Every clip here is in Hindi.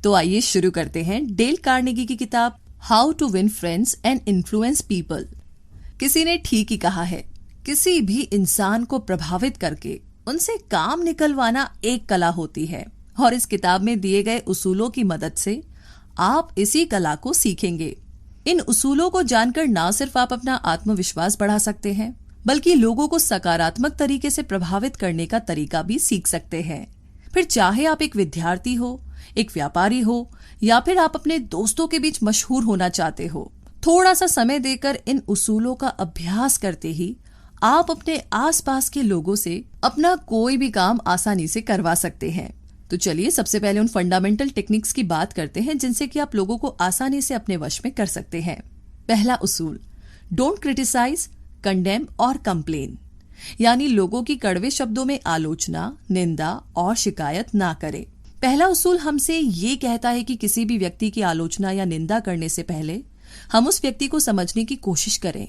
तो आइए शुरू करते हैं डेल कार्नेगी की किताब how to win friends and influence people. किसी ने ठीक ही कहा है, किसी भी इंसान को प्रभावित करके उनसे काम निकलवाना एक कला होती है और इस किताब में दिए गए उसूलों की मदद से आप इसी कला को सीखेंगे। इन उसूलों को जानकर ना सिर्फ आप अपना आत्मविश्वास बढ़ा सकते हैं, बल्कि लोगों को सकारात्मक तरीके से प्रभावित करने का तरीका भी सीख सकते हैं। फिर चाहे आप एक विद्यार्थी हो, एक व्यापारी हो या फिर आप अपने दोस्तों के बीच मशहूर होना चाहते हो, थोड़ा सा समय देकर इन उसूलों का अभ्यास करते ही आप अपने आसपास के लोगों से अपना कोई भी काम आसानी से करवा सकते हैं। तो चलिए सबसे पहले उन फंडामेंटल टेक्निक्स की बात करते हैं जिनसे कि आप लोगों को आसानी से अपने वश में कर सकते हैं। पहला उसूल, डोंट क्रिटिसाइज, कंडेम और कंप्लेन, यानी लोगों की कड़वे शब्दों में आलोचना, निंदा और शिकायत ना करें। पहला उसूल हमसे ये कहता है कि किसी भी व्यक्ति की आलोचना या निंदा करने से पहले हम उस व्यक्ति को समझने की कोशिश करें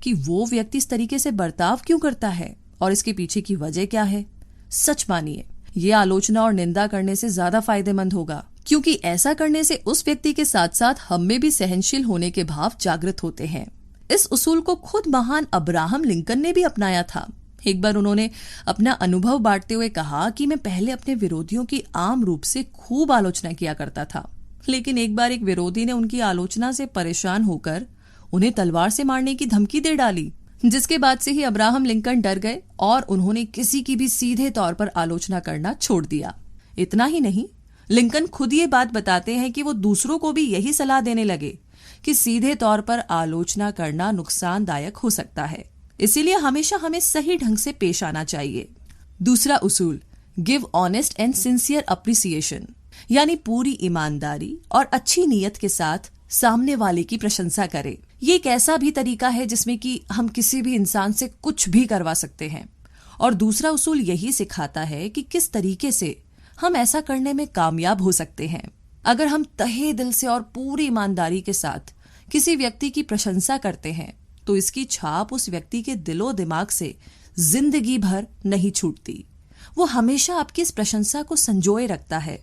कि वो व्यक्ति इस तरीके से बर्ताव क्यों करता है और इसके पीछे की वजह क्या है। सच मानिए, ये आलोचना और निंदा करने से ज्यादा फायदेमंद होगा, क्योंकि ऐसा करने से उस व्यक्ति के साथ साथ हम में भी सहनशील होने के भाव जागृत होते हैं। इस उसूल को खुद महान अब्राहम लिंकन ने भी अपनाया था। एक बार उन्होंने अपना अनुभव बांटते हुए कहा कि मैं पहले अपने विरोधियों की आम रूप से खूब आलोचना किया करता था, लेकिन एक बार एक विरोधी ने उनकी आलोचना से परेशान होकर उन्हें तलवार से मारने की धमकी दे डाली, जिसके बाद से ही अब्राहम लिंकन डर गए और उन्होंने किसी की भी सीधे तौर पर आलोचना करना छोड़ दिया। इतना ही नहीं, लिंकन खुद ये बात बताते हैं कि वो दूसरों को भी यही सलाह देने लगे कि सीधे तौर पर आलोचना करना नुकसानदायक हो सकता है, इसीलिए हमेशा हमें सही ढंग से पेश आना चाहिए। दूसरा उसूल, give honest and sincere appreciation, यानी पूरी ईमानदारी और अच्छी नीयत के साथ सामने वाले की प्रशंसा करें। ये एक ऐसा भी तरीका है जिसमें कि हम किसी भी इंसान से कुछ भी करवा सकते हैं। और दूसरा उसूल यही सिखाता है कि किस तरीके से हम ऐसा करने में कामयाब हो सकते हैं। अगर हम तहे दिल से और पूरी ईमानदारी के साथ किसी व्यक्ति की प्रशंसा करते हैं तो इसकी छाप उस व्यक्ति के दिलो दिमाग से जिंदगी भर नहीं छूटती। वो हमेशा आपकी इस प्रशंसा को संजोए रखता है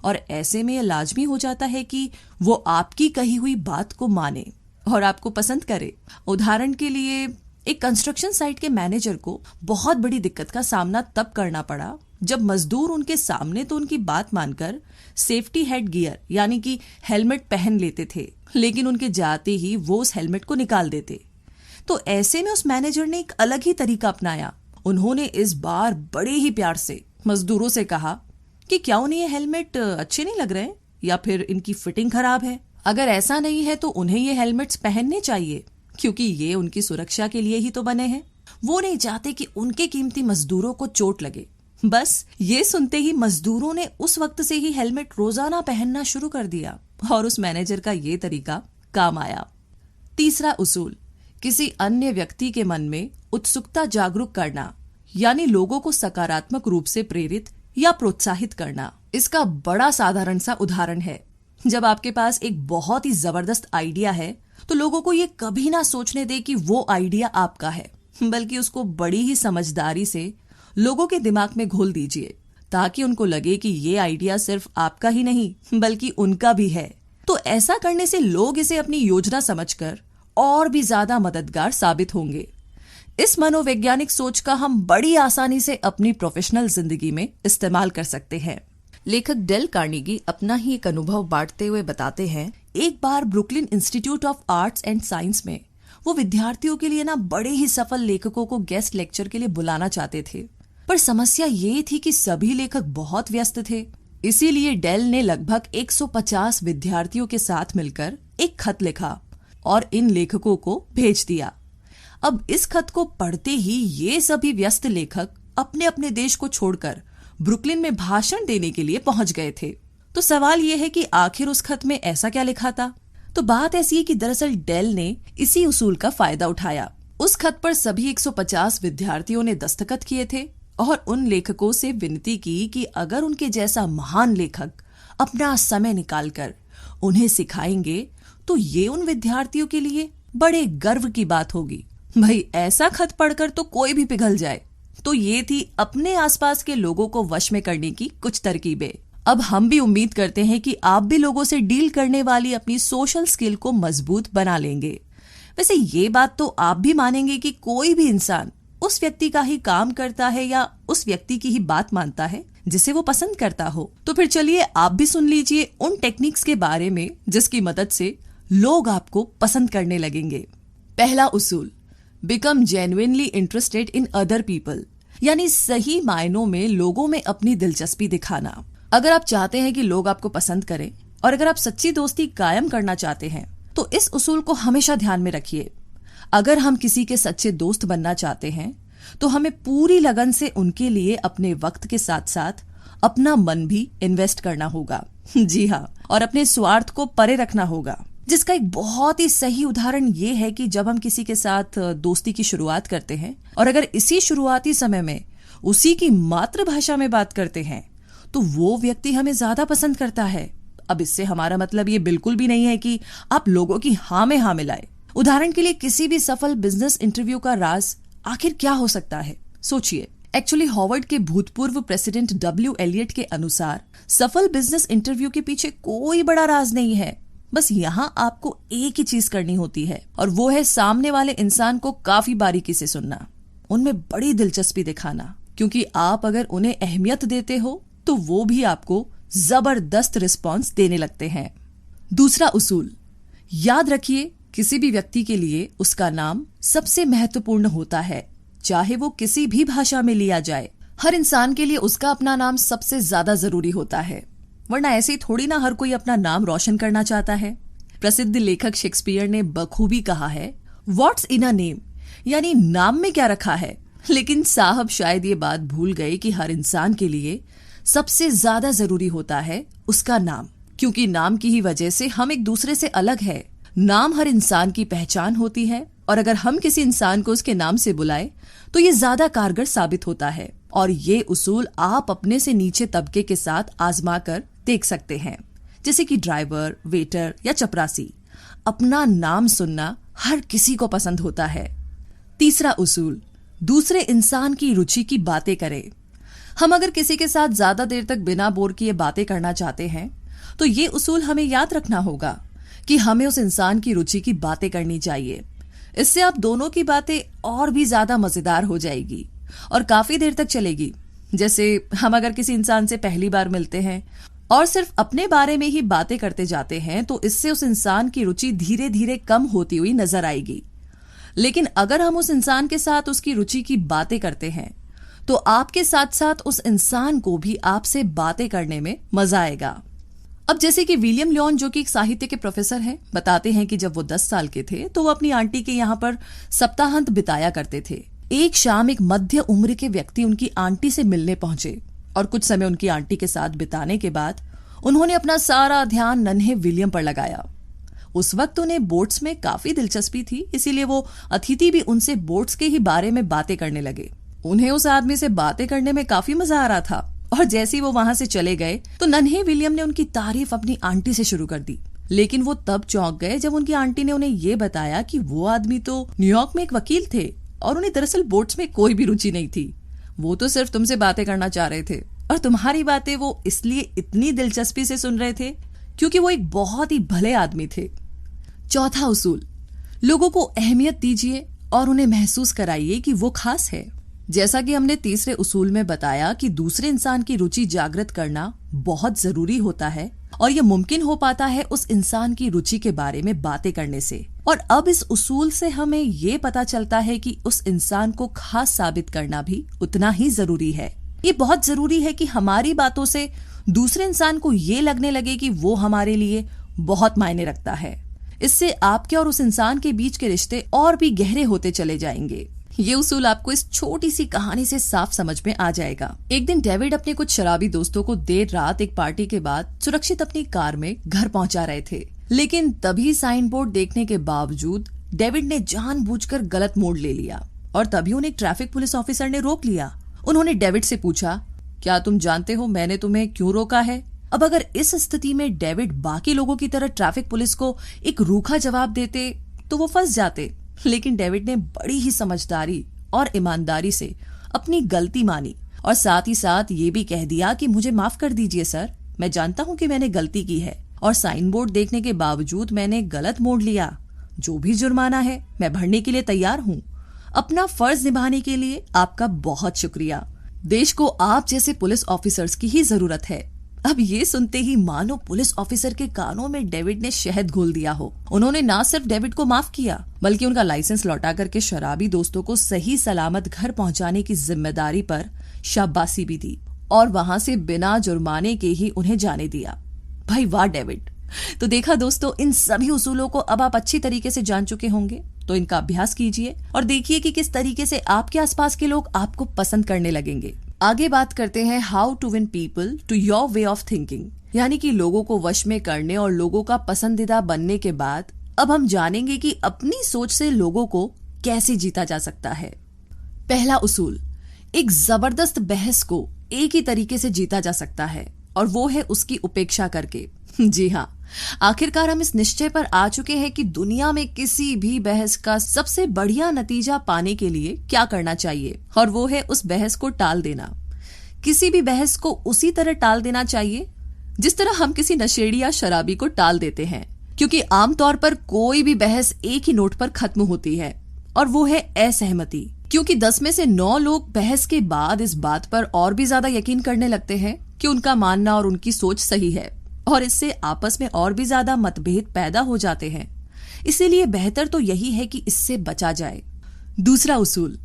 और ऐसे में यह लाजमी हो जाता है कि वो आपकी कही हुई बात को माने और आपको पसंद करे। उदाहरण के लिए, एक कंस्ट्रक्शन साइट के मैनेजर को बहुत बड़ी दिक्कत का सामना तब करना पड़ा जब मजदूर उनके सामने तो उनकी बात मानकर सेफ्टी हेड गियर यानी कि हेलमेट पहन लेते थे, लेकिन उनके जाते ही वो उस हेलमेट को निकाल देते। तो ऐसे में उस मैनेजर ने एक अलग ही तरीका अपनाया। उन्होंने इस बार बड़े ही प्यार से मजदूरों से कहा कि क्या उन्हें ये हेलमेट अच्छे नहीं लग रहे हैं या फिर इनकी फिटिंग खराब है। अगर ऐसा नहीं है तो उन्हें ये हेलमेट्स पहनने चाहिए, क्योंकि ये उनकी सुरक्षा के लिए ही तो बने हैं। वो नहीं चाहते कि उनके कीमती मजदूरों को चोट लगे। बस ये सुनते ही मजदूरों ने उस वक्त से ही हेलमेट रोजाना पहनना शुरू कर दिया और उस मैनेजर का ये तरीका काम आया। तीसरा उसूल, किसी अन्य व्यक्ति के मन में उत्सुकता जागरूक करना, यानी लोगों को सकारात्मक रूप से प्रेरित या प्रोत्साहित करना। इसका बड़ा साधारण सा उदाहरण है, जब आपके पास एक बहुत ही जबरदस्त आइडिया है तो लोगों को ये कभी ना सोचने दे कि वो आइडिया आपका है, बल्कि उसको बड़ी ही समझदारी से लोगों के दिमाग में घोल दीजिए ताकि उनको लगे कि ये आइडिया सिर्फ आपका ही नहीं बल्कि उनका भी है। तो ऐसा करने से लोग इसे अपनी योजना समझकर और भी ज्यादा मददगार साबित होंगे। इस मनोवैज्ञानिक सोच का हम बड़ी आसानी से अपनी प्रोफेशनल जिंदगी में इस्तेमाल कर सकते हैं। लेखक डेल कार्नेगी अपना ही एक अनुभव बांटते हुए बताते हैं, एक बार Brooklyn Institute of Arts and Science में वो विद्यार्थियों के लिए बड़े ही सफल लेखकों को गेस्ट लेक्चर के लिए बुलाना चाहते थे, पर समस्या ये थी कि सभी लेखक बहुत व्यस्त थे। इसीलिए डेल ने लगभग 150 विद्यार्थियों के साथ मिलकर एक खत लिखा और इन लेखकों को भेज दिया। अब इस खत को पढ़ते ही ये सभी व्यस्त लेखक अपने अपने देश को छोड़कर ब्रुकलिन में भाषण देने के लिए पहुंच गए थे। तो सवाल यह है कि आखिर उस खत में ऐसा क्या लिखा था? तो बात ऐसी है कि दरअसल डेल ने इसी उसूल का फायदा उठाया। उस खत पर सभी 150 विद्यार्थियों ने दस्तखत किए थे और उन लेखकों से विनती की कि अगर उनके जैसा महान लेखक अपना समय निकालकर उन्हें सिखाएंगे तो ये उन विद्यार्थियों के लिए बड़े गर्व की बात होगी। भाई, ऐसा खत पढ़कर तो कोई भी पिघल जाए। तो ये थी अपने आसपास के लोगों को वश में करने की कुछ तरकीबें। अब हम भी उम्मीद करते हैं कि आप भी लोगों से डील करने वाली अपनी सोशल स्किल को मजबूत बना लेंगे। वैसे ये बात तो आप भी मानेंगे कि कोई भी इंसान उस व्यक्ति का ही काम करता है या उस व्यक्ति की ही बात मानता है जिसे वो पसंद करता हो। तो फिर चलिए आप भी सुन लीजिए उन टेक्निक्स के बारे में जिसकी मदद से लोग आपको पसंद करने लगेंगे। पहला उसूल, become genuinely interested in other people, यानी सही मायनों में लोगों में अपनी दिलचस्पी दिखाना। अगर आप चाहते हैं कि लोग आपको पसंद करें और अगर आप सच्ची दोस्ती कायम करना चाहते हैं तो इस उसूल को हमेशा ध्यान में रखिए। अगर हम किसी के सच्चे दोस्त बनना चाहते हैं तो हमें पूरी लगन से उनके लिए अपने वक्त के साथ साथ अपना मन भी इन्वेस्ट करना होगा। जी हाँ, और अपने स्वार्थ को परे रखना होगा, जिसका एक बहुत ही सही उदाहरण ये है कि जब हम किसी के साथ दोस्ती की शुरुआत करते हैं और अगर इसी शुरुआती समय में उसी की मातृभाषा में बात करते हैं तो वो व्यक्ति हमें ज्यादा पसंद करता है। अब इससे हमारा मतलब ये बिल्कुल भी नहीं है कि आप लोगों की हाँ में हाँ मिलाए। उदाहरण के लिए किसी भी सफल बिजनेस इंटरव्यू का राज आखिर क्या हो सकता है, सोचिए। एक्चुअली हार्वर्ड के भूतपूर्व प्रेसिडेंट डब्ल्यू एलियट के अनुसार सफल बिजनेस इंटरव्यू के पीछे कोई बड़ा राज नहीं है। बस यहाँ आपको एक ही चीज करनी होती है और वो है सामने वाले इंसान को काफी बारीकी से सुनना, उनमें बड़ी दिलचस्पी दिखाना, क्योंकि आप अगर उन्हें अहमियत देते हो तो वो भी आपको जबरदस्त रिस्पॉन्स देने लगते हैं। दूसरा उसूल, याद रखिए किसी भी व्यक्ति के लिए उसका नाम सबसे महत्वपूर्ण होता है, चाहे वो किसी भी भाषा में लिया जाए। हर इंसान के लिए उसका अपना नाम सबसे ज्यादा जरूरी होता है, वरना ऐसे ही थोड़ी ना हर कोई अपना नाम रोशन करना चाहता है। प्रसिद्ध लेखक शेक्सपियर ने बखूबी कहा है, व्हाट्स इन अ नेम, यानी नाम में क्या रखा है। लेकिन साहब शायद ये बात भूल गए कि हर इंसान के लिए सबसे ज्यादा जरूरी होता है उसका नाम, क्योंकि नाम की ही वजह से हम एक दूसरे से अलग है। नाम हर इंसान की पहचान होती है और अगर हम किसी इंसान को उसके नाम से बुलाए तो ये ज्यादा कारगर साबित होता है। और ये उसूल आप अपने से नीचे तबके के साथ आजमा कर देख सकते हैं, जैसे कि ड्राइवर, वेटर या चपरासी। अपना नाम सुनना हर किसी को पसंद होता है। तीसरा उसूल, दूसरे इंसान की रुचि की बातें करें। हम अगर किसी के साथ ज्यादा देर तक बिना बोर किए बातें करना चाहते हैं तो ये उसूल हमें याद रखना होगा कि हमें उस इंसान की रुचि की बातें करनी चाहिए। इससे आप दोनों की बातें और भी ज्यादा मजेदार हो जाएगी और काफी देर तक चलेगी। जैसे हम अगर किसी इंसान से पहली बार मिलते हैं और सिर्फ अपने बारे में ही बातें करते जाते हैं तो इससे उस इंसान की रुचि धीरे धीरे कम होती हुई नजर आएगी। लेकिन अगर हम उस इंसान के साथ उसकी रुचि की बातें करते हैं तो आपके साथ साथ उस इंसान को भी आपसे बातें करने में मजा आएगा। अब जैसे कि विलियम लियोन, जो कि एक साहित्य के प्रोफेसर हैं, बताते हैं कि जब वो 10 साल के थे तो वो अपनी आंटी के यहाँ पर सप्ताहांत बिताया करते थे। एक शाम एक मध्य उम्र के व्यक्ति उनकी आंटी से मिलने पहुंचे और कुछ समय उनकी आंटी के साथ बिताने के बाद उन्होंने अपना सारा ध्यान नन्हे विलियम पर लगाया। उस वक्त उन्हें बोट्स में काफी दिलचस्पी थी, इसीलिए वो अतिथि भी उनसे बोट्स के ही बारे में बातें करने लगे। उन्हें उस आदमी से बातें करने में काफी मजा आ रहा था और जैसे ही वो वहां से चले गए तो नन्हे विलियम ने उनकी तारीफ अपनी आंटी से शुरू कर दी। लेकिन वो तब चौंक गए जब उनकी आंटी ने उन्हें ये बताया कि वो आदमी तो न्यूयॉर्क में एक वकील थे और उन्हें दरअसल बोट्स में कोई भी रुचि नहीं थी। वो तो सिर्फ तुमसे बातें करना चाह रहे थे और तुम्हारी बातें वो इसलिए इतनी दिलचस्पी से सुन रहे थे क्योंकि वो एक बहुत ही भले आदमी थे। चौथा उसूल, लोगों को अहमियत दीजिए और उन्हें महसूस कराइए कि वो खास है। जैसा कि हमने तीसरे उसूल में बताया कि दूसरे इंसान की रुचि जागृत करना बहुत जरूरी होता है और यह मुमकिन हो पाता है उस इंसान की रुचि के बारे में बातें करने से। और अब इस उसूल से हमें ये पता चलता है कि उस इंसान को खास साबित करना भी उतना ही जरूरी है। ये बहुत जरूरी है कि हमारी बातों से दूसरे इंसान को ये लगने लगे कि वो हमारे लिए बहुत मायने रखता है। इससे आपके और उस इंसान के बीच के रिश्ते और भी गहरे होते चले जाएंगे। ये उसूल आपको इस छोटी सी कहानी से साफ समझ में आ जाएगा। एक दिन डेविड अपने कुछ शराबी दोस्तों को देर रात एक पार्टी के बाद सुरक्षित अपनी कार में घर पहुंचा रहे थे। लेकिन तभी साइन बोर्ड देखने के बावजूद डेविड ने जानबूझकर गलत मोड़ ले लिया और तभी उन्हें ट्रैफिक पुलिस ऑफिसर ने रोक लिया। उन्होंने डेविड से पूछा, क्या तुम जानते हो मैंने तुम्हें क्यों रोका है? अब अगर इस स्थिति में डेविड बाकी लोगों की तरह ट्रैफिक पुलिस को एक रूखा जवाब देते तो वो फंस जाते। लेकिन डेविड ने बड़ी ही समझदारी और ईमानदारी से अपनी गलती मानी और साथ ही साथ ये भी कह दिया कि मुझे माफ कर दीजिए सर, मैं जानता हूँ कि मैंने गलती की है और साइन बोर्ड देखने के बावजूद मैंने गलत मोड़ लिया। जो भी जुर्माना है मैं भरने के लिए तैयार हूँ। अपना फर्ज निभाने के लिए आपका बहुत शुक्रिया। देश को आप जैसे पुलिस ऑफिसर्स की ही जरूरत है। अब ये सुनते ही मानो पुलिस ऑफिसर के कानों में डेविड ने शहद घोल दिया हो। उन्होंने ना सिर्फ डेविड को माफ किया बल्कि उनका लाइसेंस लौटा करके शराबी दोस्तों को सही सलामत घर पहुंचाने की जिम्मेदारी पर शाबाशी भी दी और वहां से बिना जुर्माने के ही उन्हें जाने दिया। भाई वाह डेविड। तो देखा दोस्तों, इन सभी उसूलों को अब आप अच्छी तरीके से जान चुके होंगे, तो इनका अभ्यास कीजिए और देखिए कि किस तरीके से आपके आसपास के लोग आपको पसंद करने लगेंगे। आगे बात करते हैं how to win people to your way of thinking, यानी कि लोगों को वश में करने और लोगों का पसंदीदा बनने के बाद अब हम जानेंगे कि अपनी सोच से लोगों को कैसे जीता जा सकता है। पहला उसूल, एक जबरदस्त बहस को एक ही तरीके से जीता जा सकता है और वो है उसकी उपेक्षा करके। जी हाँ, आखिरकार हम इस निश्चय पर आ चुके हैं कि दुनिया में किसी भी बहस का सबसे बढ़िया नतीजा पाने के लिए क्या करना चाहिए, और वो है उस बहस को टाल देना। किसी भी बहस को उसी तरह टाल देना चाहिए जिस तरह हम किसी नशेड़ी या शराबी को टाल देते हैं, क्योंकि आमतौर पर कोई भी बहस एक ही नोट पर खत्म होती है और वो है असहमति। क्योंकि 10 में से 9 लोग बहस के बाद इस बात पर और भी ज्यादा यकीन करने लगते हैं कि उनका मानना और उनकी सोच सही है और इससे आपस में और भी ज्यादा मतभेद पैदा हो जाते हैं। इसीलिए बेहतर तो यही है कि इससे बचा जाए। दूसरा उसूल,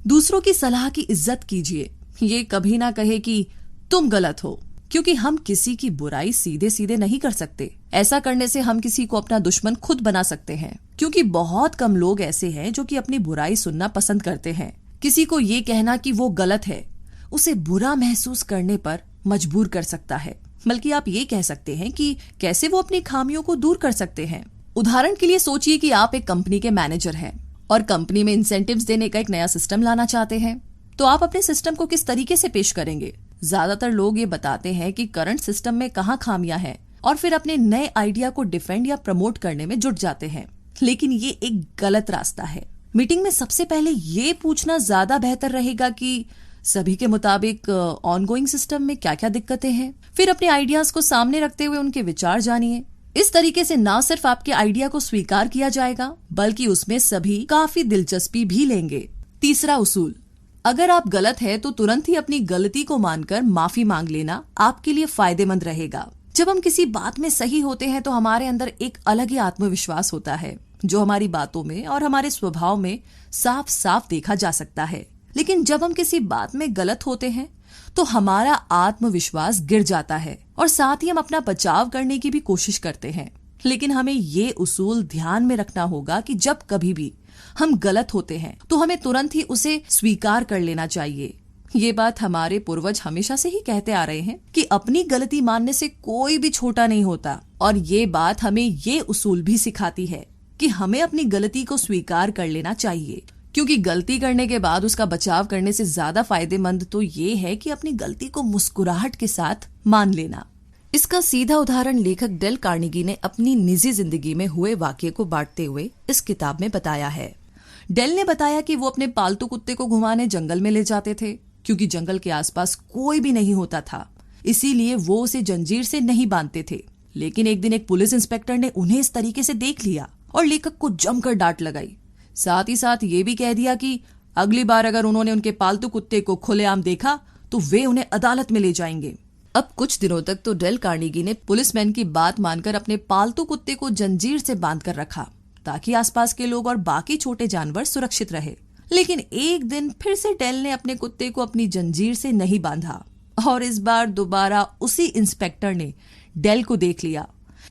दूसरों की सलाह की इज्जत कीजिए। ये कभी ना कहे कि तुम गलत हो, क्योंकि हम किसी की बुराई सीधे सीधे नहीं कर सकते। ऐसा करने से हम किसी को अपना दुश्मन खुद बना सकते हैं, क्योंकि बहुत कम लोग ऐसे हैं जो कि अपनी बुराई सुनना पसंद करते हैं। किसी को ये कहना कि वो गलत है उसे बुरा महसूस करने पर मजबूर कर सकता है, बल्कि आप ये कह सकते हैं कि कैसे वो अपनी खामियों को दूर कर सकते हैं। उदाहरण के लिए सोचिए कि आप एक कंपनी के मैनेजर हैं और कंपनी में इंसेंटिव्स देने का एक नया सिस्टम लाना चाहते हैं, तो आप अपने सिस्टम को किस तरीके से पेश करेंगे? ज्यादातर लोग ये बताते हैं कि करंट सिस्टम में कहाँ खामियां हैं और फिर अपने नए आइडिया को डिफेंड या प्रमोट करने में जुट जाते हैं। लेकिन ये एक गलत रास्ता है। मीटिंग में सबसे पहले ये पूछना ज्यादा बेहतर रहेगा कि सभी के मुताबिक ऑनगोइंग सिस्टम में क्या क्या दिक्कतें हैं। फिर अपने आइडियाज को सामने रखते हुए उनके विचार जानिए। इस तरीके से न सिर्फ आपके आइडिया को स्वीकार किया जाएगा बल्कि उसमें सभी काफी दिलचस्पी भी लेंगे। तीसरा उसूल, अगर आप गलत है तो तुरंत ही अपनी गलती को मानकर माफी मांग लेना आपके लिए फायदेमंद रहेगा। जब हम किसी बात में सही होते हैं तो हमारे अंदर एक अलग ही आत्मविश्वास होता है, जो हमारी बातों में और हमारे स्वभाव में साफ साफ देखा जा सकता है। लेकिन जब हम किसी बात में गलत होते हैं तो हमारा आत्मविश्वास गिर जाता है और साथ ही हम अपना बचाव करने की भी कोशिश करते हैं। लेकिन हमें ये उसूल ध्यान में रखना होगा कि जब कभी भी हम गलत होते हैं तो हमें तुरंत ही उसे स्वीकार कर लेना चाहिए। ये बात हमारे पूर्वज हमेशा से ही कहते आ रहे हैं कि अपनी गलती मानने से कोई भी छोटा नहीं होता, और ये बात हमें ये उसूल भी सिखाती है कि हमें अपनी गलती को स्वीकार कर लेना चाहिए, क्योंकि गलती करने के बाद उसका बचाव करने से ज्यादा फायदेमंद तो ये है कि अपनी गलती को मुस्कुराहट के साथ मान लेना। इसका सीधा उदाहरण लेखक डेल कार्नेगी ने अपनी निजी जिंदगी में हुए वाकये को बांटते हुए इस किताब में बताया है। डेल ने बताया कि वो अपने पालतू कुत्ते को घुमाने जंगल में ले जाते थे, क्योंकि जंगल के आसपास कोई भी नहीं होता था, इसीलिए वो उसे जंजीर से नहीं बांधते थे। लेकिन एक दिन एक पुलिस इंस्पेक्टर ने उन्हें इस तरीके से देख लिया और लेखक को जमकर डांट लगाई। साथ ही साथ ये भी कह दिया कि अगली बार अगर उन्होंने उनके पालतू कुत्ते को खुलेआम देखा तो वे उन्हें अदालत में ले जाएंगे। अब कुछ दिनों तक तो डेल कार्नेगी ने पुलिसमैन की बात मानकर अपने पालतू कुत्ते को जंजीर से बांधकर रखा, ताकि आसपास के लोग और बाकी छोटे जानवर सुरक्षित रहे। लेकिन एक दिन फिर से डेल ने अपने कुत्ते को अपनी जंजीर से नहीं बांधा और इस बार दोबारा उसी इंस्पेक्टर ने डेल को देख लिया।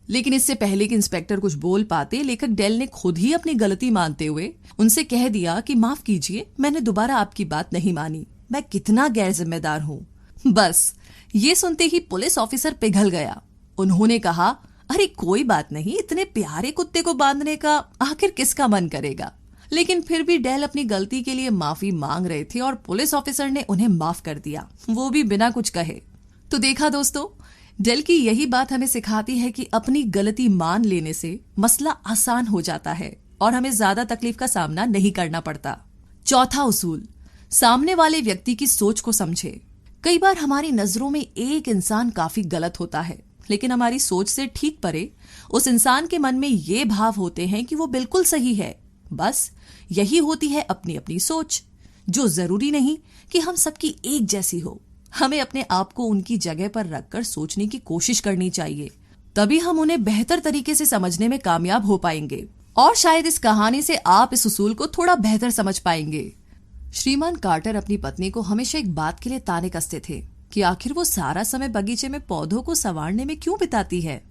लेकिन इससे पहले कि इंस्पेक्टर कुछ बोल पाते, लेखक डेल ने खुद ही अपनी गलती मानते हुए उनसे कह दिया कि माफ कीजिए, मैंने दोबारा आपकी बात नहीं मानी, मैं कितना गैर जिम्मेदार हूँ। बस ये सुनते ही पुलिस ऑफिसर पिघल गया। उन्होंने कहा, अरे कोई बात नहीं, इतने प्यारे कुत्ते को बांधने का आखिर किसका मन करेगा। लेकिन फिर भी डेल अपनी गलती के लिए माफी मांग रहे थे और पुलिस ऑफिसर ने उन्हें माफ कर दिया, वो भी बिना कुछ कहे। तो देखा दोस्तों, डेल की यही बात हमें सिखाती है कि अपनी गलती मान लेने से मसला आसान हो जाता है और हमें ज्यादा तकलीफ का सामना नहीं करना पड़ता। चौथा उसूल, सामने वाले व्यक्ति की सोच को समझे। कई बार हमारी नजरों में एक इंसान काफी गलत होता है, लेकिन हमारी सोच से ठीक परे उस इंसान के मन में ये भाव होते हैं कि वो बिल्कुल सही है। बस यही होती है अपनी अपनी सोच, जो जरूरी नहीं कि हम सबकी एक जैसी हो। हमें अपने आप को उनकी जगह पर रखकर सोचने की कोशिश करनी चाहिए, तभी हम उन्हें बेहतर तरीके से समझने में कामयाब हो पाएंगे। और शायद इस कहानी से आप इस उसूल को थोड़ा बेहतर समझ पाएंगे। श्रीमान कार्टर अपनी पत्नी को हमेशा एक बात के लिए ताने कसते थे कि आखिर वो सारा समय बगीचे में पौधों को संवारने में क्यों बिताती है।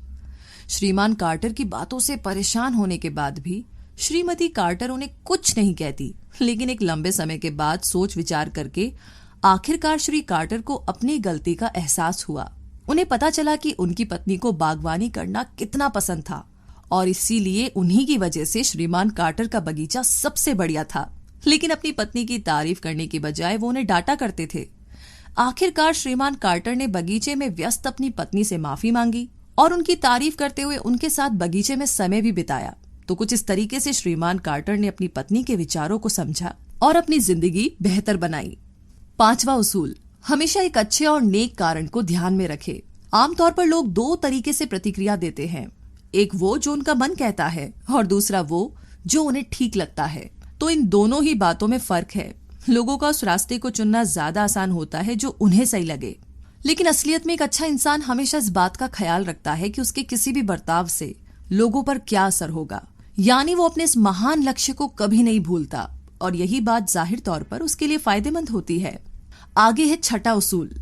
श्रीमान कार्टर की बातों से परेशान होने के बाद भी श्रीमती कार्टर उन्हें कुछ नहीं कहती, लेकिन एक लंबे समय के बाद सोच विचार करके आखिरकार श्री कार्टर को अपनी गलती का एहसास हुआ। उन्हें पता चला कि उनकी पत्नी को बागवानी करना कितना पसंद था और इसीलिए उन्हीं की वजह से श्रीमान कार्टर का बगीचा सबसे बढ़िया था। लेकिन अपनी पत्नी की तारीफ करने की बजाय वो उन्हें डांटा करते थे। आखिरकार श्रीमान कार्टर ने बगीचे में व्यस्त अपनी पत्नी से माफी मांगी और उनकी तारीफ करते हुए उनके साथ बगीचे में समय भी बिताया। तो कुछ इस तरीके से श्रीमान कार्टर ने अपनी पत्नी के विचारों को समझा और अपनी जिंदगी बेहतर बनाई। 5वां उसूल, हमेशा एक अच्छे और नेक कारण को ध्यान में रखें। आमतौर पर लोग 2 तरीके से प्रतिक्रिया देते हैं, एक वो जो उनका मन कहता है और दूसरा वो जो उन्हें ठीक लगता है। तो इन दोनों ही बातों में फर्क है। लोगों का उस रास्ते को चुनना ज्यादा आसान होता है जो उन्हें सही लगे, लेकिन असलियत में एक अच्छा इंसान हमेशा इस बात का ख्याल रखता है कि उसके किसी भी बर्ताव से लोगों पर क्या असर होगा, यानी वो अपने इस महान लक्ष्य को कभी नहीं भूलता और यही बात जाहिर तौर पर उसके लिए फायदेमंद होती है। आगे है 6वां उसूल,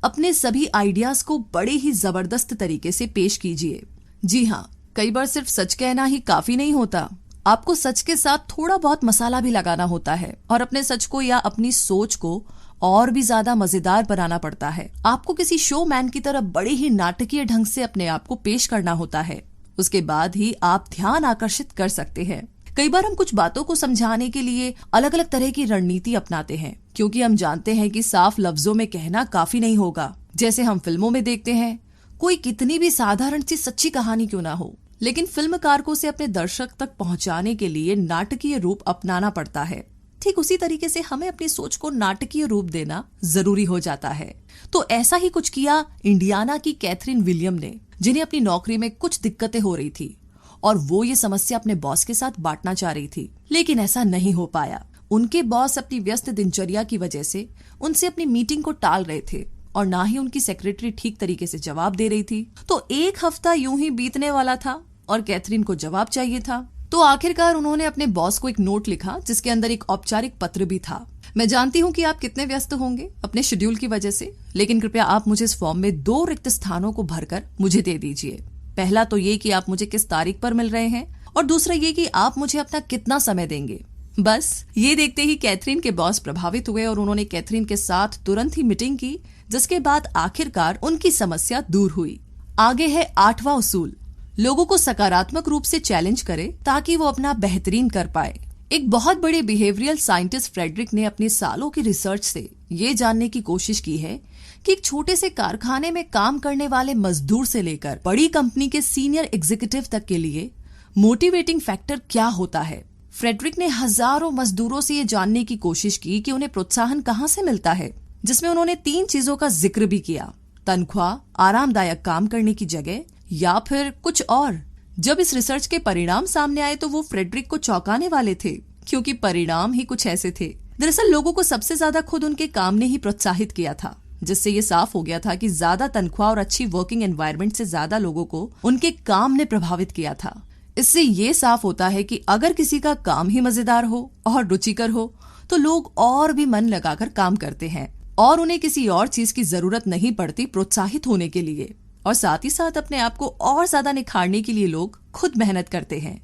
अपने सभी आइडियाज को बड़े ही जबरदस्त तरीके से पेश कीजिए। जी हाँ, कई बार सिर्फ सच कहना ही काफी नहीं होता, आपको सच के साथ थोड़ा बहुत मसाला भी लगाना होता है और अपने सच को या अपनी सोच को और भी ज्यादा मजेदार बनाना पड़ता है। आपको किसी शो मैन की तरह बड़े ही नाटकीय ढंग से अपने आप को पेश करना होता है, उसके बाद ही आप ध्यान आकर्षित कर सकते हैं। कई बार हम कुछ बातों को समझाने के लिए अलग अलग तरह की रणनीति अपनाते हैं, क्योंकि हम जानते हैं कि साफ लफ्जों में कहना काफी नहीं होगा। जैसे हम फिल्मों में देखते हैं, कोई कितनी भी साधारण सी सच्ची कहानी क्यों ना हो, लेकिन फिल्मकार को उसे अपने दर्शक तक पहुंचाने के लिए नाटकीय रूप अपनाना पड़ता है। ठीक उसी तरीके से हमें अपनी सोच को नाटकीय रूप देना जरूरी हो जाता है। तो ऐसा ही कुछ किया इंडियाना की कैथरीन विलियम ने, जिन्हें अपनी नौकरी में कुछ दिक्कतें हो रही थी और वो ये समस्या अपने बॉस के साथ बांटना चाह रही थी, लेकिन ऐसा नहीं हो पाया। उनके बॉस अपनी व्यस्त दिनचर्या की वजह से उनसे अपनी मीटिंग को टाल रहे थे और ना ही उनकी सेक्रेटरी ठीक तरीके से जवाब दे रही थी। तो 1 हफ्ता यूं ही बीतने वाला था और कैथरीन को जवाब चाहिए था। तो आखिरकार उन्होंने अपने बॉस को एक नोट लिखा जिसके अंदर एक औपचारिक पत्र भी था। मैं जानती हूँ कि आप कितने व्यस्त होंगे अपने शेड्यूल की वजह से, लेकिन कृपया आप मुझे इस फॉर्म में 2 रिक्त स्थानों को भरकर मुझे दे दीजिए। पहला तो ये कि आप मुझे किस तारीख पर मिल रहे हैं और दूसरा ये कि आप मुझे अपना कितना समय देंगे। बस ये देखते ही कैथरीन के बॉस प्रभावित हुए और उन्होंने कैथरीन के साथ तुरंत ही मीटिंग की, जिसके बाद आखिरकार उनकी समस्या दूर हुई। आगे है 8वां उसूल, लोगों को सकारात्मक रूप से चैलेंज करें ताकि वो अपना बेहतरीन कर पाए। एक बहुत बड़े बिहेवियरल साइंटिस्ट फ्रेडरिक ने अपने सालों की रिसर्च से ये जानने की कोशिश की है कि एक छोटे से कारखाने में काम करने वाले मजदूर से लेकर बड़ी कंपनी के सीनियर एग्जीक्यूटिव तक के लिए मोटिवेटिंग फैक्टर क्या होता है। फ्रेडरिक ने हजारों मजदूरों से ये जानने की कोशिश की कि उन्हें प्रोत्साहन कहाँ से मिलता है, जिसमें उन्होंने 3 चीजों का जिक्र भी किया, तनख्वाह, आरामदायक काम करने की जगह या फिर कुछ और। जब इस रिसर्च के परिणाम सामने आए तो वो फ्रेडरिक को चौंकाने वाले थे, क्योंकि परिणाम ही कुछ ऐसे थे। दरअसल लोगों को सबसे ज्यादा खुद उनके काम ने ही प्रोत्साहित किया था, जिससे ये साफ हो गया था कि ज्यादा तनख्वाह और अच्छी वर्किंग एनवायरनमेंट से ज्यादा लोगों को उनके काम ने प्रभावित किया था। इससे ये साफ होता है कि अगर किसी का काम ही मजेदार हो और रुचिकर हो तो लोग और भी मन लगाकर काम करते हैं और उन्हें किसी और चीज की जरूरत नहीं पड़ती प्रोत्साहित होने के लिए। और साथ ही साथ अपने आप को और ज्यादा निखारने के लिए लोग खुद मेहनत करते हैं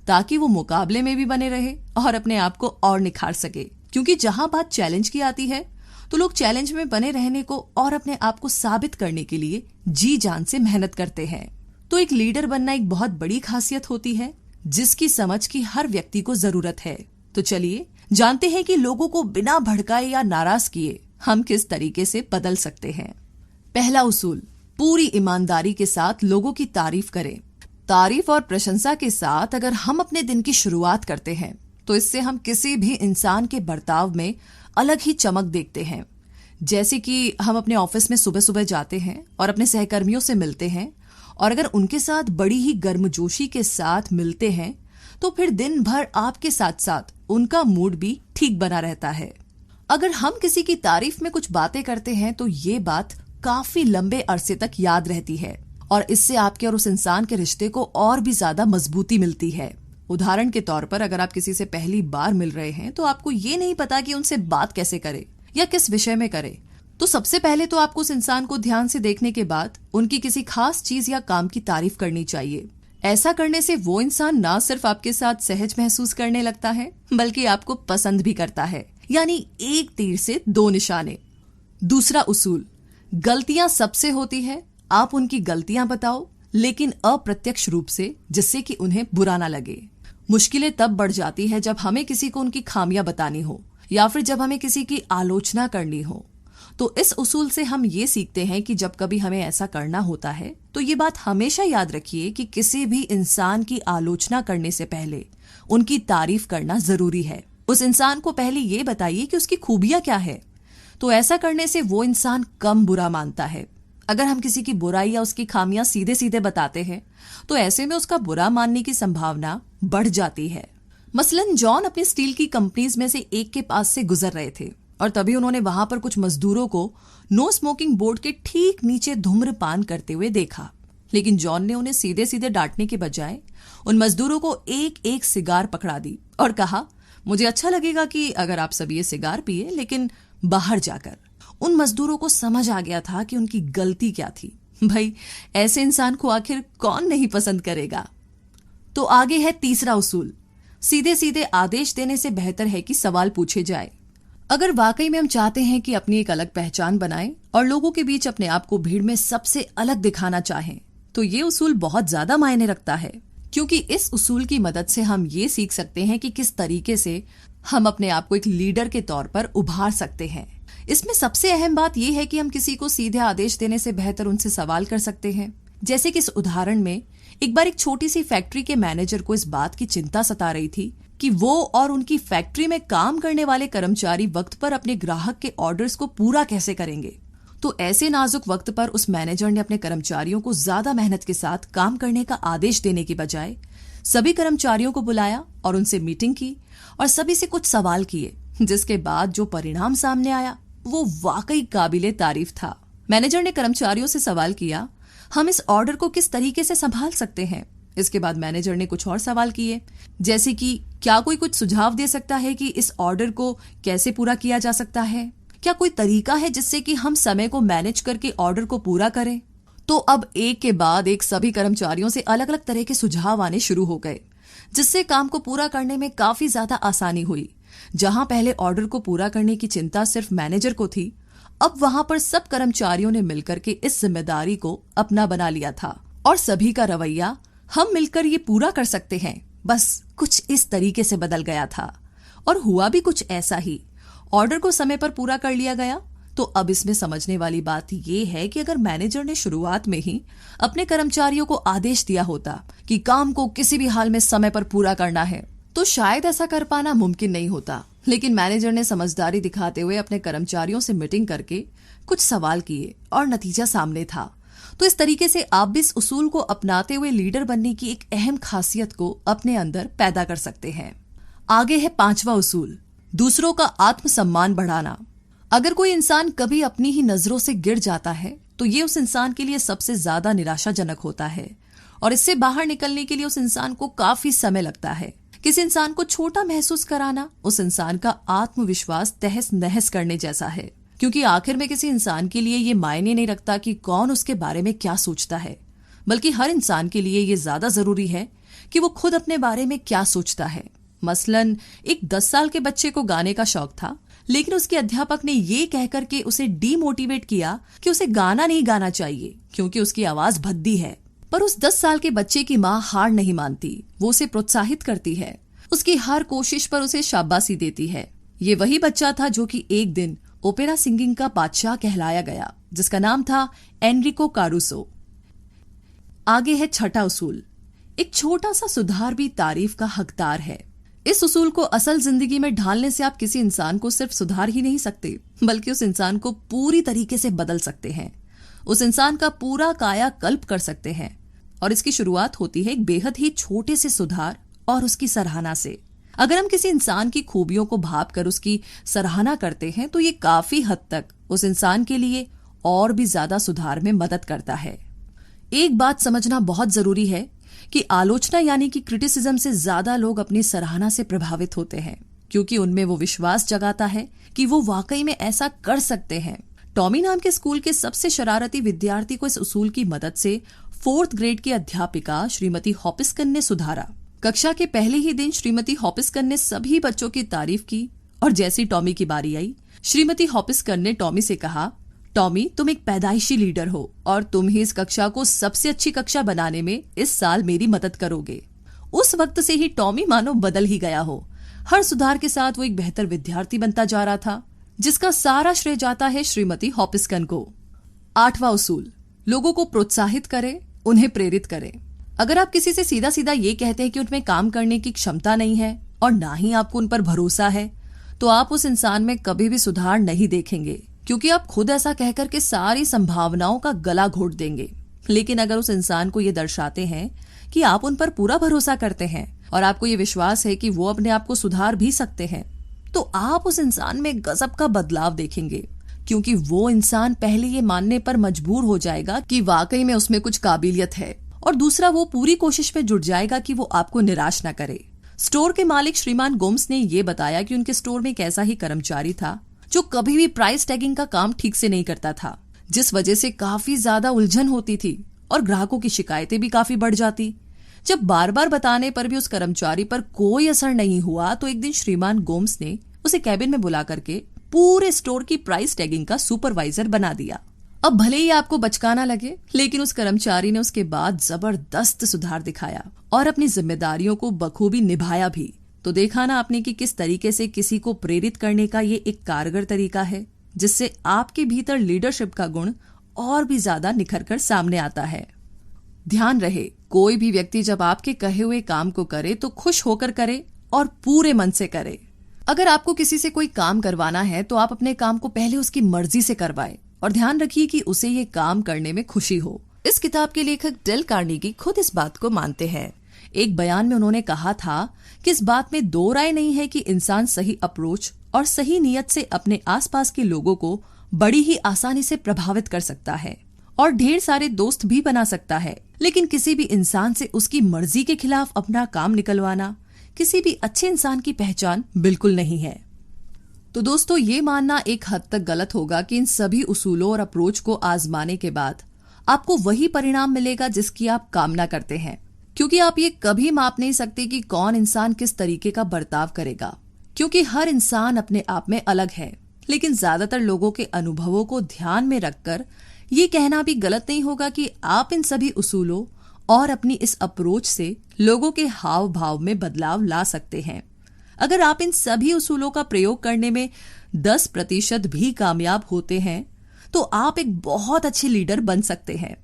ताकि वो मुकाबले में भी बने रहे और अपने आप को और निखार सके। क्योंकि जहां बात चैलेंज की आती है तो लोग चैलेंज में बने रहने को और अपने आप को साबित करने के लिए जी जान से मेहनत करते हैं। तो एक लीडर बनना एक बहुत बड़ी खासियत होती है जिसकी समझ की हर व्यक्ति को जरूरत है। तो चलिए जानते हैं कि लोगों को बिना भड़काए या नाराज किए हम किस तरीके से बदल सकते हैं। पहला उसूल, पूरी ईमानदारी के साथ लोगों की तारीफ करें। तारीफ और प्रशंसा के साथ अगर हम अपने दिन की शुरुआत करते हैं तो इससे हम किसी भी इंसान के बर्ताव में अलग ही चमक देखते हैं। जैसे कि हम अपने ऑफिस में सुबह सुबह जाते हैं और अपने सहकर्मियों से मिलते हैं, और अगर उनके साथ बड़ी ही गर्मजोशी के साथ मिलते हैं तो फिर दिन भर आपके साथ साथ उनका मूड भी ठीक बना रहता है। अगर हम किसी की तारीफ में कुछ बातें करते हैं तो ये बात काफी लंबे अरसे तक याद रहती है और इससे आपके और उस इंसान के रिश्ते को और भी ज्यादा मजबूती मिलती है। उदाहरण के तौर पर अगर आप किसी से पहली बार मिल रहे हैं तो आपको ये नहीं पता कि उनसे बात कैसे करें या किस विषय में करें, तो सबसे पहले तो आपको उस इंसान को ध्यान से देखने के बाद उनकी किसी खास चीज या काम की तारीफ करनी चाहिए। ऐसा करने से वो इंसान ना सिर्फ आपके साथ सहज महसूस करने लगता है बल्कि आपको पसंद भी करता है। यानी एक तीर से दो निशाने। दूसरा उसूल, गलतियां सबसे होती है, आप उनकी गलतियां बताओ लेकिन अप्रत्यक्ष रूप से, जिससे कि उन्हें बुरा ना लगे। मुश्किलें तब बढ़ जाती है जब हमें किसी को उनकी खामियां बतानी हो या फिर जब हमें किसी की आलोचना करनी हो। तो इस उसूल से हम ये सीखते हैं कि जब कभी हमें ऐसा करना होता है तो ये बात हमेशा याद रखिए कि किसी भी इंसान की आलोचना करने से पहले उनकी तारीफ करना जरूरी है। उस इंसान को पहले ये बताइए कि उसकी खूबियां क्या है, तो ऐसा करने से वो इंसान कम बुरा मानता है। अगर हम किसी की बुराई या उसकी खामियां सीधे सीधे बताते हैं तो ऐसे में उसका बुरा मानने की संभावना बढ़ जाती है। मसलन जॉन अपनी स्टील की कंपनीज में से एक के पास से गुजर रहे थे और तभी उन्होंने वहां पर कुछ मजदूरों को नो स्मोकिंग बोर्ड के ठीक नीचे धूम्रपान करते हुए देखा। लेकिन जॉन ने उन्हें सीधे सीधे डांटने के बजाय उन मजदूरों को एक एक सिगार पकड़ा दी और कहा, मुझे अच्छा लगेगा कि अगर आप सब ये सिगार पिए, लेकिन बाहर जाकर। उन मजदूरों को समझ आ गया था कि उनकी गलती क्या थी। भाई, ऐसे इंसान को आखिर कौन नहीं पसंद करेगा। तो आगे है तीसरा उसूल, सीधे सीधे आदेश देने से बेहतर है कि सवाल पूछे जाए। अगर वाकई में हम चाहते हैं कि अपनी एक अलग पहचान बनाएं और लोगों के बीच अपने आप को भीड़ में सबसे अलग दिखाना चाहें, तो ये उसूल बहुत ज्यादा मायने रखता है, क्योंकि इस उसूल की मदद से हम ये सीख सकते हैं कि किस तरीके से हम अपने आप को एक लीडर के तौर पर उभार सकते हैं। इसमें सबसे अहम बात यह है कि हम किसी को सीधे आदेश देने से बेहतर उनसे सवाल कर सकते हैं। जैसे कि इस उदाहरण में एक बार एक छोटी सी फैक्ट्री के मैनेजर को इस बात की चिंता सता रही थी कि वो और उनकी फैक्ट्री में काम करने वाले कर्मचारी वक्त पर अपने ग्राहक के ऑर्डर्स को पूरा कैसे करेंगे। तो ऐसे नाजुक वक्त पर उस मैनेजर ने अपने कर्मचारियों को ज्यादा मेहनत के साथ काम करने का आदेश देने की बजाय सभी कर्मचारियों को बुलाया और उनसे मीटिंग की और सभी से कुछ सवाल किए, जिसके बाद जो परिणाम सामने आया वो वाकई काबिले तारीफ था। मैनेजर ने कर्मचारियों से सवाल किया, हम इस ऑर्डर को किस तरीके से संभाल सकते हैं। इसके बाद मैनेजर ने कुछ और सवाल किए, जैसे कि क्या कोई कुछ सुझाव दे सकता है कि इस ऑर्डर को कैसे पूरा किया जा सकता है, क्या कोई तरीका है जिससे कि हम समय को मैनेज करके ऑर्डर को पूरा करें। तो अब एक के बाद एक सभी कर्मचारियों से अलग अलग तरह के सुझाव आने शुरू हो गए, जिससे काम को पूरा करने में काफी ज्यादा आसानी हुई। जहां पहले ऑर्डर को पूरा करने की चिंता सिर्फ मैनेजर को थी, अब वहां पर सब कर्मचारियों ने मिलकर के इस जिम्मेदारी को अपना बना लिया था और सभी का रवैया हम मिलकर ये पूरा कर सकते हैं, बस कुछ इस तरीके से बदल गया था। और हुआ भी कुछ ऐसा ही। ऑर्डर को समय पर पूरा कर लिया गया। तो अब इसमें समझने वाली बात यह है कि अगर मैनेजर ने शुरुआत में ही अपने कर्मचारियों को आदेश दिया होता कि काम को किसी भी हाल में समय पर पूरा करना है, तो शायद ऐसा कर पाना मुमकिन नहीं होता। लेकिन मैनेजर ने समझदारी दिखाते हुए अपने कर्मचारियों से मीटिंग करके कुछ सवाल किए और नतीजा सामने था। तो इस तरीके से आप भी इस उसूल को अपनाते हुए लीडर बनने की एक अहम खासियत को अपने अंदर पैदा कर सकते हैं। आगे है पांचवा उसूल, दूसरों का आत्मसम्मान बढ़ाना। अगर कोई इंसान कभी अपनी ही नजरों से गिर जाता है तो ये उस इंसान के लिए सबसे ज्यादा निराशाजनक होता है और इससे बाहर निकलने के लिए उस इंसान को काफी समय लगता है। किसी इंसान को छोटा महसूस कराना उस इंसान का आत्मविश्वास तहस नहस करने जैसा है, क्योंकि आखिर में किसी इंसान के लिए ये मायने नहीं रखता कि कौन उसके बारे में क्या सोचता है, बल्कि हर इंसान के लिए ये ज्यादा जरूरी है कि वो खुद अपने बारे में क्या सोचता है। मसलन एक 10 साल के बच्चे को गाने का शौक था, लेकिन उसके अध्यापक ने ये कहकर के उसे डीमोटिवेट किया कि उसे गाना नहीं गाना चाहिए क्योंकि उसकी आवाज भद्दी है। पर उस 10 साल के बच्चे की माँ हार नहीं मानती, वो उसे प्रोत्साहित करती है, उसकी हर कोशिश पर उसे शाबाशी देती है। ये वही बच्चा था जो कि एक दिन ओपेरा सिंगिंग का बादशाह कहलाया गया, जिसका नाम था एनरिको कारुसो। आगे है छठा उसूल, एक छोटा सा सुधार भी तारीफ का हकदार है। इस उसूल को असल जिंदगी में ढालने से आप किसी इंसान को सिर्फ सुधार ही नहीं सकते, बल्कि उस इंसान को पूरी तरीके से बदल सकते हैं, उस इंसान का पूरा कायाकल्प कर सकते हैं। और इसकी शुरुआत होती है एक बेहद ही छोटे से सुधार और उसकी सराहना से। अगर हम किसी इंसान की खूबियों को भांपकर उसकी सराहना करते हैं तो ये काफी हद तक उस इंसान के लिए और भी ज्यादा सुधार में मदद करता है। एक बात समझना बहुत जरूरी है कि आलोचना यानी कि क्रिटिसिज्म से ज्यादा लोग अपनी सराहना से प्रभावित होते हैं, क्योंकि उनमें वो विश्वास जगाता है कि वो वाकई में ऐसा कर सकते हैं। टॉमी नाम के स्कूल के सबसे शरारती विद्यार्थी को इस उसूल की मदद से 4th ग्रेड की अध्यापिका श्रीमती हॉपिस्कन ने सुधारा। कक्षा के पहले ही दिन श्रीमती हॉपिस्कन ने सभी बच्चों की तारीफ की और जैसी टॉमी की बारी आई, श्रीमती हॉपिस्कन ने टॉमी से कहा, टॉमी, तुम एक पैदाइशी लीडर हो और तुम ही इस कक्षा को सबसे अच्छी कक्षा बनाने में इस साल मेरी मदद करोगे। उस वक्त से ही टॉमी मानो बदल ही गया हो। हर सुधार के साथ वो एक बेहतर विद्यार्थी बनता जा रहा था, जिसका सारा श्रेय जाता है श्रीमती हॉपिस्कन को। 8वां उसूल, लोगों को प्रोत्साहित करें, उन्हें प्रेरित करें। अगर आप किसी से सीधा सीधा ये कहते हैं कि उनमें काम करने की क्षमता नहीं है और ना ही आपको उन पर भरोसा है, तो आप उस इंसान में कभी भी सुधार नहीं देखेंगे, क्योंकि आप खुद ऐसा कहकर के सारी संभावनाओं का गला घोट देंगे। लेकिन अगर उस इंसान को ये दर्शाते हैं कि आप उन पर पूरा भरोसा करते हैं और आपको ये विश्वास है कि वो अपने आप को सुधार भी सकते हैं, तो आप उस इंसान में गजब का बदलाव देखेंगे, क्योंकि वो इंसान पहले ये मानने पर मजबूर हो जाएगा कि वाकई में उसमें कुछ काबिलियत है, और दूसरा वो पूरी कोशिश में जुट जाएगा कि वो आपको निराश न करे। स्टोर के मालिक श्रीमान गोम्स ने ये बताया कि उनके स्टोर में एक ऐसा ही कर्मचारी था जो कभी भी प्राइस टैगिंग का काम ठीक से नहीं करता था, जिस वजह से काफी ज्यादा उलझन होती थी और ग्राहकों की शिकायतें भी काफी बढ़ जाती। जब बार बार बताने पर भी उस कर्मचारी पर कोई असर नहीं हुआ, तो एक दिन श्रीमान गोम्स ने उसे कैबिन में बुला करके पूरे स्टोर की प्राइस टैगिंग का सुपरवाइजर बना दिया। अब भले ही आपको बचकाना लगे, लेकिन उस कर्मचारी ने उसके बाद जबरदस्त सुधार दिखाया और अपनी जिम्मेदारियों को बखूबी निभाया भी। तो देखा ना आपने कि किस तरीके से किसी को प्रेरित करने का ये एक कारगर तरीका है, जिससे आपके भीतर लीडरशिप का गुण और भी ज्यादा निखर कर सामने आता है। ध्यान रहे, कोई भी व्यक्ति जब आपके कहे हुए काम को करे तो खुश होकर करे और पूरे मन से करे। अगर आपको किसी से कोई काम करवाना है तो आप अपने काम को पहले उसकी मर्जी से करवाएं और ध्यान रखिए कि उसे ये काम करने में खुशी हो। इस किताब के लेखक डेल कार्नेगी खुद इस बात को मानते हैं। एक बयान में उन्होंने कहा था कि इस बात में दो राय नहीं है कि इंसान सही अप्रोच और सही नीयत से अपने आसपास के लोगों को बड़ी ही आसानी से प्रभावित कर सकता है और ढेर सारे दोस्त भी बना सकता है, लेकिन किसी भी इंसान से उसकी मर्जी के खिलाफ अपना काम निकलवाना किसी भी अच्छे इंसान की पहचान बिल्कुल नहीं है। तो दोस्तों, ये मानना एक हद तक गलत होगा कि इन सभी उसूलों और अप्रोच को आजमाने के बाद आपको वही परिणाम मिलेगा जिसकी आप कामना करते हैं, क्योंकि आप ये कभी माप नहीं सकते कि कौन इंसान किस तरीके का बर्ताव करेगा, क्योंकि हर इंसान अपने आप में अलग है। लेकिन ज्यादातर लोगों के अनुभवों को ध्यान में रखकर ये कहना भी गलत नहीं होगा कि आप इन सभी उसूलों और अपनी इस अप्रोच से लोगों के हाव भाव में बदलाव ला सकते हैं। अगर आप इन सभी उसूलों का प्रयोग करने में 10% भी कामयाब होते हैं तो आप एक बहुत अच्छे लीडर बन सकते हैं।